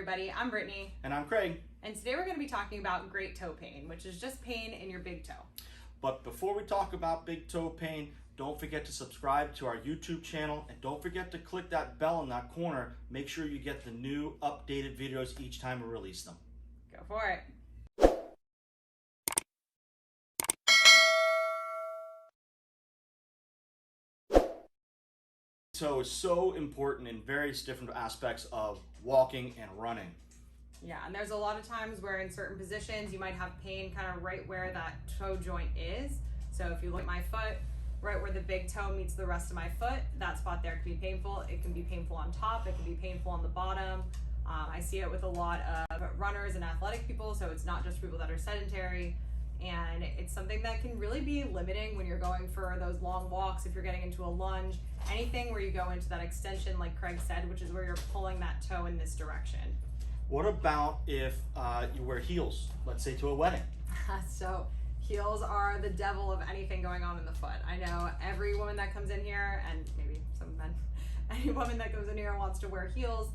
everybody, I'm Brittany. And I'm Craig. And today we're going to be talking about great toe pain, which is just pain in your big toe. But before we talk about big toe pain, don't forget to subscribe to our YouTube channel and don't forget to click that bell in that corner. Make sure you get the new updated videos each time we release them. Go for it. Toe is so important in various different aspects of walking and running. Yeah, and there's a lot of times where in certain positions you might have pain kind of right where that toe joint is. So if you look at my foot, right where the big toe meets the rest of my foot, that spot there can be painful. It can be painful on top, it can be painful on the bottom. I see it with a lot of runners and athletic people, so it's not just people that are sedentary. And it's something that can really be limiting when you're going for those long walks, if you're getting into a lunge, anything where you go into that extension like Craig said, which is where you're pulling that toe in this direction. What about if you wear heels, let's say to a wedding? So heels are the devil of anything going on in the foot. I know every woman that comes in here, and maybe some men, any woman that comes in here wants to wear heels.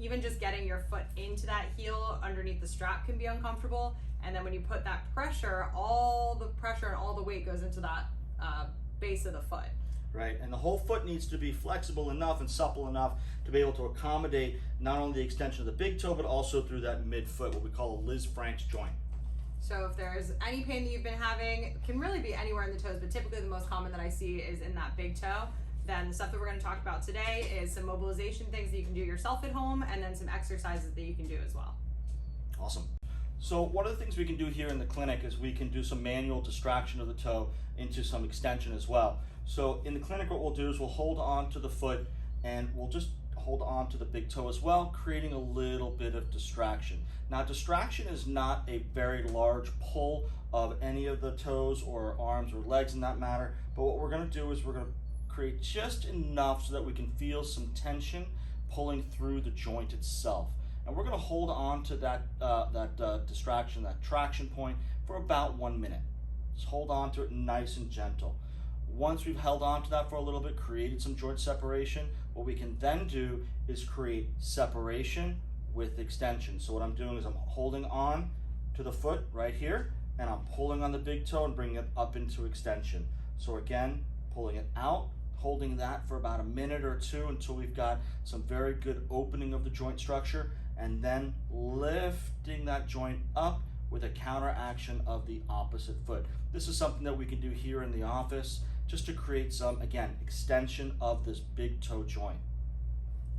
Even just getting your foot into that heel underneath the strap can be uncomfortable. And then when you put that pressure, all the pressure and all the weight goes into that base of the foot. Right, and the whole foot needs to be flexible enough and supple enough to be able to accommodate not only the extension of the big toe, but also through that midfoot, what we call a Liz Franks joint. So if there's any pain that you've been having, it can really be anywhere in the toes, but typically the most common that I see is in that big toe. Then the stuff that we're going to talk about today is some mobilization things that you can do yourself at home, and then some exercises that you can do as well. Awesome. So one of the things we can do here in the clinic is we can do some manual distraction of the toe into some extension as well. So in the clinic, what we'll do is we'll hold on to the foot and we'll just hold on to the big toe as well, creating a little bit of distraction. Now, distraction is not a very large pull of any of the toes or arms or legs in that matter, but what we're going to do is we're going to create just enough so that we can feel some tension pulling through the joint itself. And we're going to hold on to that distraction, that traction point, for about 1 minute. Just hold on to it nice and gentle. Once we've held on to that for a little bit, created some joint separation, what we can then do is create separation with extension. So what I'm doing is I'm holding on to the foot right here, and I'm pulling on the big toe and bringing it up into extension. So again, pulling it out, holding that for about a minute or two until we've got some very good opening of the joint structure, and then lifting that joint up with a counteraction of the opposite foot. This is something that we can do here in the office just to create some, again, extension of this big toe joint.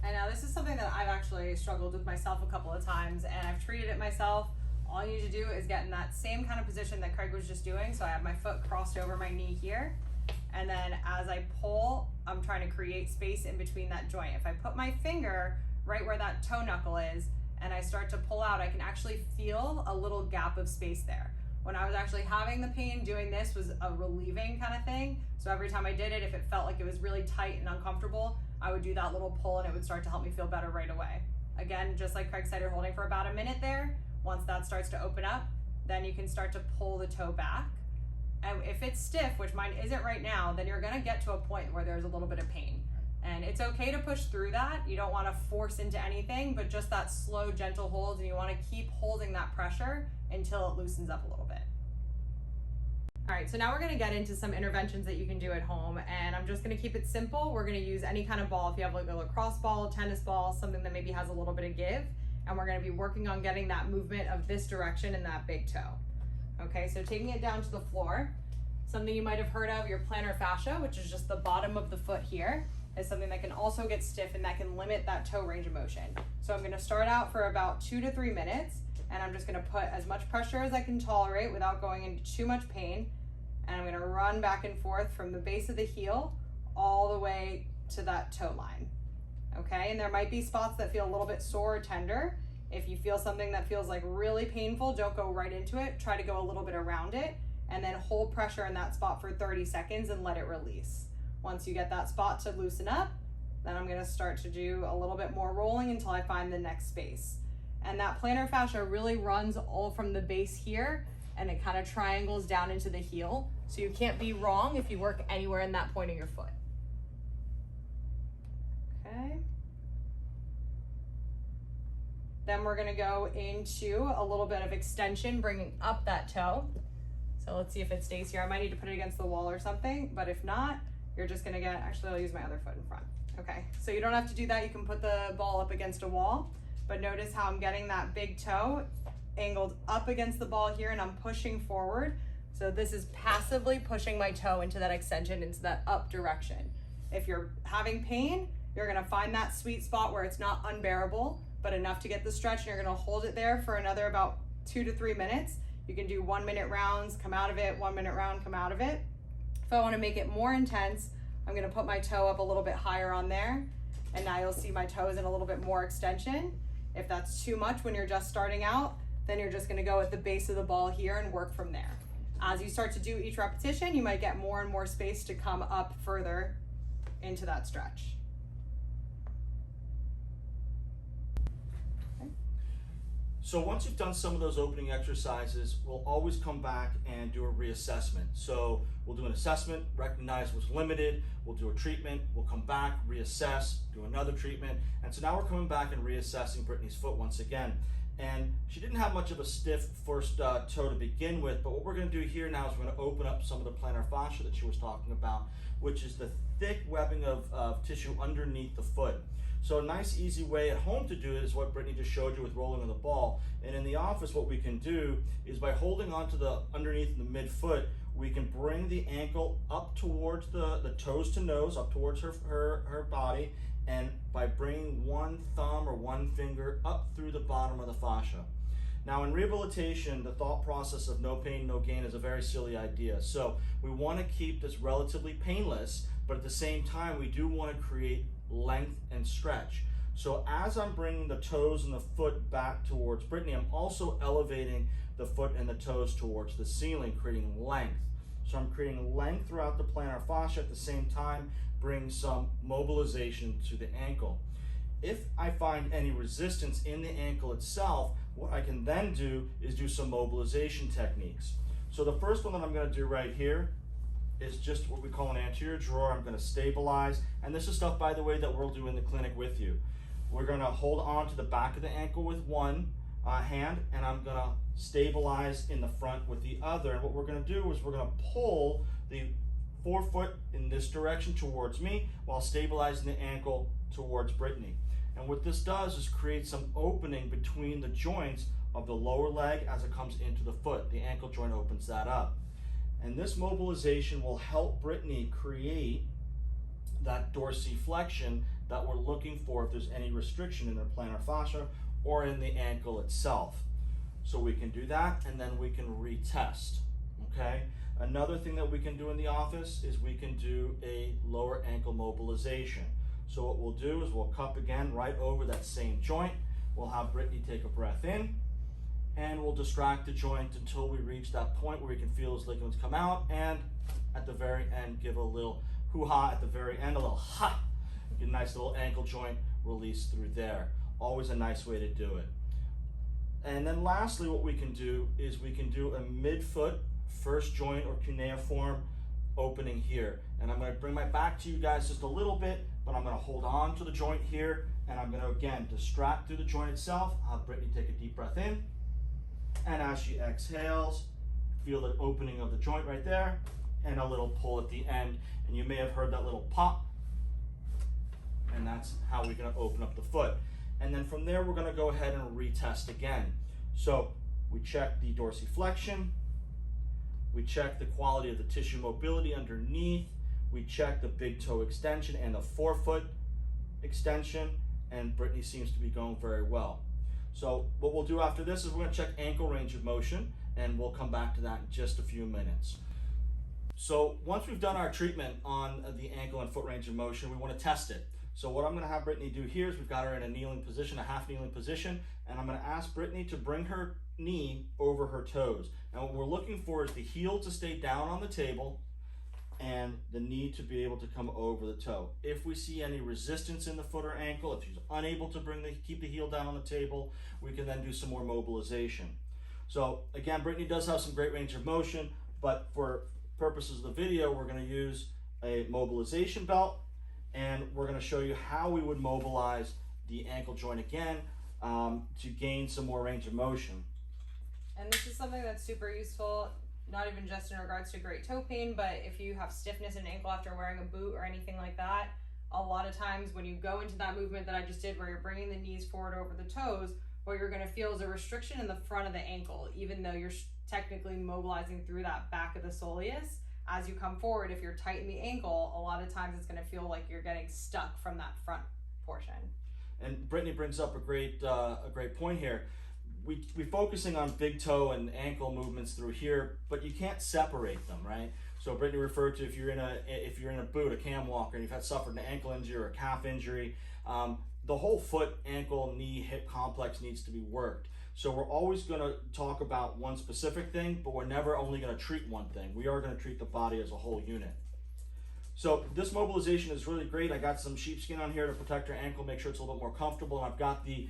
And now this is something that I've actually struggled with myself a couple of times, and I've treated it myself. All you need to do is get in that same kind of position that Craig was just doing. So I have my foot crossed over my knee here, and then as I pull, I'm trying to create space in between that joint. If I put my finger right where that toe knuckle is and I start to pull out, I can actually feel a little gap of space there. When I was actually having the pain, doing this was a relieving kind of thing. So every time I did it, if it felt like it was really tight and uncomfortable, I would do that little pull and it would start to help me feel better right away. Again, just like Craig said, you're holding for about a minute there. Once that starts to open up, then you can start to pull the toe back. And if it's stiff, which mine isn't right now, then you're gonna get to a point where there's a little bit of pain. And it's okay to push through that. You don't wanna force into anything, but just that slow, gentle hold, and you wanna keep holding that pressure until it loosens up a little bit. All right, so now we're gonna get into some interventions that you can do at home, and I'm just gonna keep it simple. We're gonna use any kind of ball. If you have like a lacrosse ball, tennis ball, something that maybe has a little bit of give, and we're gonna be working on getting that movement of this direction in that big toe. Okay, so taking it down to the floor, something you might have heard of, your plantar fascia, which is just the bottom of the foot here, is something that can also get stiff and that can limit that toe range of motion. So I'm gonna start out for about 2 to 3 minutes, and I'm just gonna put as much pressure as I can tolerate without going into too much pain. And I'm gonna run back and forth from the base of the heel all the way to that toe line. Okay, and there might be spots that feel a little bit sore or tender. If you feel something that feels like really painful, don't go right into it. Try to go a little bit around it and then hold pressure in that spot for 30 seconds and let it release. Once you get that spot to loosen up, then I'm gonna start to do a little bit more rolling until I find the next space. And that plantar fascia really runs all from the base here, and it kind of triangles down into the heel. So you can't be wrong if you work anywhere in that point of your foot. Okay. Then we're gonna go into a little bit of extension, bringing up that toe. So let's see if it stays here. I might need to put it against the wall or something, but if not, you're just gonna get, actually I'll use my other foot in front. Okay, so you don't have to do that. You can put the ball up against a wall, but notice how I'm getting that big toe angled up against the ball here and I'm pushing forward. So this is passively pushing my toe into that extension, into that up direction. If you're having pain, you're gonna find that sweet spot where it's not unbearable, but enough to get the stretch, and you're gonna hold it there for another about 2 to 3 minutes. You can do 1 minute rounds, come out of it, 1 minute round, come out of it. If I wanna make it more intense, I'm gonna put my toe up a little bit higher on there, and now you'll see my toes in a little bit more extension. If that's too much when you're just starting out, then you're just gonna go at the base of the ball here and work from there. As you start to do each repetition, you might get more and more space to come up further into that stretch. So once you've done some of those opening exercises, we'll always come back and do a reassessment. So we'll do an assessment, recognize what's limited, we'll do a treatment, we'll come back, reassess, do another treatment. And so now we're coming back and reassessing Brittany's foot once again. And she didn't have much of a stiff first toe to begin with, but what we're gonna do here now is we're gonna open up some of the plantar fascia that she was talking about, which is the thick webbing of tissue underneath the foot. So a nice easy way at home to do it is what Brittany just showed you with rolling on the ball. And in the office, what we can do is by holding onto the underneath the midfoot, we can bring the ankle up towards the toes to nose, up towards her body, and by bringing one thumb or one finger up through the bottom of the fascia. Now in rehabilitation, the thought process of no pain, no gain is a very silly idea. So we want to keep this relatively painless, but at the same time, we do want to create length and stretch. So as I'm bringing the toes and the foot back towards Brittany, I'm also elevating the foot and the toes towards the ceiling, creating length. So I'm creating length throughout the plantar fascia, at the same time bring some mobilization to the ankle. If I find any resistance in the ankle itself, what I can then do is do some mobilization techniques. So the first one that I'm going to do right here is just what we call an anterior drawer. I'm going to stabilize, and this is stuff, by the way, that we'll do in the clinic with you. We're going to hold on to the back of the ankle with one hand, and I'm going to stabilize in the front with the other. And what we're going to do is we're going to pull the forefoot in this direction towards me while stabilizing the ankle towards Brittany. And what this does is create some opening between the joints of the lower leg as it comes into the foot. The ankle joint opens that up. And this mobilization will help Brittany create that dorsiflexion that we're looking for if there's any restriction in their plantar fascia or in the ankle itself. So we can do that, and then we can retest, okay? Another thing that we can do in the office is we can do a lower ankle mobilization. So what we'll do is we'll cup again right over that same joint. We'll have Brittany take a breath in, and we'll distract the joint until we reach that point where we can feel those ligaments come out, and at the very end, give a little hoo-ha at the very end, a little ha! Get a nice little ankle joint release through there. Always a nice way to do it. And then lastly, what we can do is we can do a midfoot first joint or cuneiform opening here. And I'm going to bring my back to you guys just a little bit, but I'm going to hold on to the joint here, and I'm going to again distract through the joint itself. I'll have Brittany take a deep breath in, and as she exhales, feel the opening of the joint right there, and a little pull at the end. And you may have heard that little pop, and that's how we're going to open up the foot. And then from there, we're going to go ahead and retest again. So we check the dorsiflexion, we check the quality of the tissue mobility underneath, we check the big toe extension and the forefoot extension, and Brittany seems to be going very well. So what we'll do after this is we're going to check ankle range of motion, and we'll come back to that in just a few minutes. So once we've done our treatment on the ankle and foot range of motion, we want to test it. So what I'm going to have Brittany do here is we've got her in a kneeling position, a half kneeling position, and I'm going to ask Brittany to bring her knee over her toes. And what we're looking for is the heel to stay down on the table and the knee to be able to come over the toe. If we see any resistance in the foot or ankle, if she's unable to keep the heel down on the table, we can then do some more mobilization. So again, Brittany does have some great range of motion, but for purposes of the video, we're going to use a mobilization belt, and we're going to show you how we would mobilize the ankle joint again to gain some more range of motion. And this is something that's super useful, not even just in regards to great toe pain, but if you have stiffness in an ankle after wearing a boot or anything like that, a lot of times when you go into that movement that I just did where you're bringing the knees forward over the toes, what you're going to feel is a restriction in the front of the ankle, even though you're technically mobilizing through that back of the soleus. As you come forward, if you're tight in the ankle, a lot of times it's going to feel like you're getting stuck from that front portion. And Brittany brings up a great point here. We're focusing on big toe and ankle movements through here, but you can't separate them, right? So Brittany referred to if you're in a boot, a cam walker, and you've suffered an ankle injury or a calf injury, the whole foot, ankle, knee, hip complex needs to be worked. So we're always going to talk about one specific thing, but we're never only going to treat one thing. We are going to treat the body as a whole unit. So this mobilization is really great. I got some sheepskin on here to protect your ankle, make sure it's a little bit more comfortable. And I've got the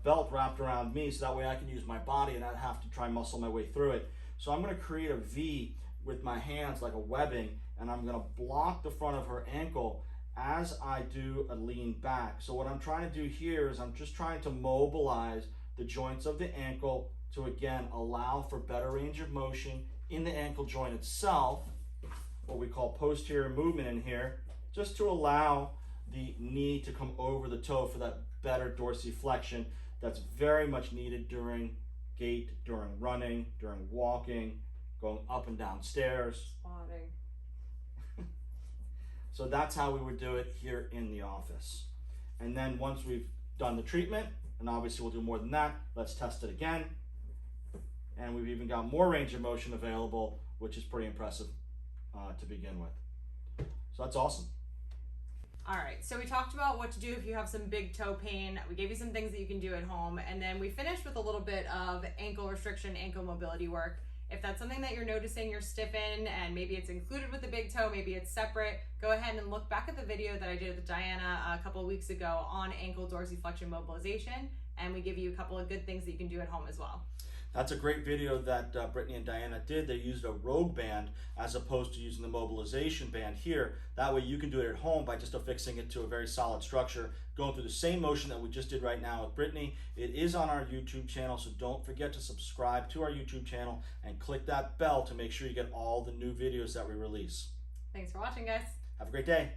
belt wrapped around me so that way I can use my body and not have to try and muscle my way through it. So I'm going to create a V with my hands like a webbing, and I'm going to block the front of her ankle as I do a lean back. So what I'm trying to do here is I'm just trying to mobilize the joints of the ankle to, again, allow for better range of motion in the ankle joint itself, what we call posterior movement in here, just to allow the knee to come over the toe for that better dorsiflexion that's very much needed during gait, during running, during walking, going up and down stairs. Squatting. So that's how we would do it here in the office. And then once we've done the treatment, and obviously we'll do more than that, let's test it again. And we've even got more range of motion available, which is pretty impressive to begin with. So that's awesome. All right, so we talked about what to do if you have some big toe pain. We gave you some things that you can do at home, and then we finished with a little bit of ankle restriction, ankle mobility work. If that's something that you're noticing you're stiff in, and maybe it's included with the big toe, maybe it's separate, go ahead and look back at the video that I did with Diana a couple of weeks ago on ankle dorsiflexion mobilization, and we give you a couple of good things that you can do at home as well. That's a great video that Brittany and Diana did. They used a Rogue band as opposed to using the mobilization band here. That way you can do it at home by just affixing it to a very solid structure, going through the same motion that we just did right now with Brittany. It is on our YouTube channel, so don't forget to subscribe to our YouTube channel and click that bell to make sure you get all the new videos that we release. Thanks for watching, guys. Have a great day.